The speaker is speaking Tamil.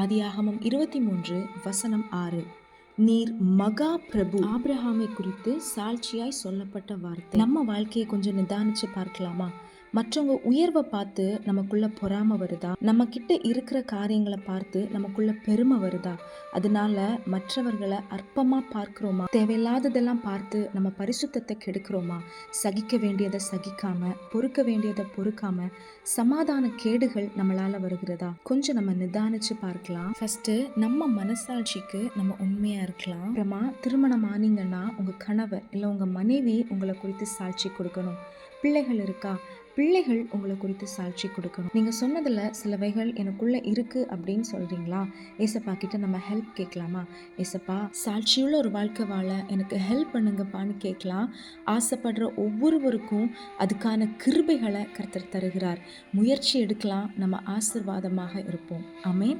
ஆதியாகமம் 23:6. நீர் மகா பிரபு. ஆபிரகாமை குறித்து சாட்சியாய் சொல்லப்பட்ட வார்த்தை. நம்ம வாழ்க்கையை கொஞ்சம் நிதானிச்சு பார்க்கலாமா? மற்றவங்க உயர்வை பார்த்து நமக்குள்ள பொறாம வருதா? நம்ம கிட்ட இருக்கிற காரியங்களை பார்த்து நமக்குள்ள பெருமை வருதா? அதனால மற்றவர்களை அற்பமா பார்க்கிறோமா? தேவையில்லாததெல்லாம் பார்த்து நம்ம பரிசுத்தத்தை கெடுக்கிறோமா? சகிக்க வேண்டியதை சகிக்காம, பொறுக்க வேண்டியதை பொறுக்காம சமாதான கேடுகள் நம்மளால வருகிறதா? கொஞ்சம் நம்ம நிதானிச்சு பார்க்கலாம். ஃபர்ஸ்ட் நம்ம மனசாட்சிக்கு நம்ம உண்மையா இருக்கலாம். அப்புறமா திருமணம் ஆனீங்கன்னா உங்க கணவர் இல்ல உங்க மனைவி உங்களை குறித்து சாட்சி கொடுக்கணும். பிள்ளைகள் இருக்கா? பிள்ளைகள் உங்களை குறித்து சாட்சி கொடுக்கணும். நீங்க சொன்னதுல சிலவைகள் எனக்குள்ள இருக்கு அப்படின்னு சொல்றீங்களா? ஏசப்பா கிட்ட நம்ம ஹெல்ப் கேட்கலாமா? ஏசப்பா, சாட்சியுள்ள ஒரு வாழ்க்கை வாழ எனக்கு ஹெல்ப் பண்ணுங்கப்பான்னு கேட்கலாம். ஆசைப்படுற ஒவ்வொருவருக்கும் அதுக்கான கிருபைகளை கர்த்தர் தருகிறார். முயற்சி எடுக்கலாம். நம்ம ஆசீர்வாதமாக இருப்போம். ஆமென்.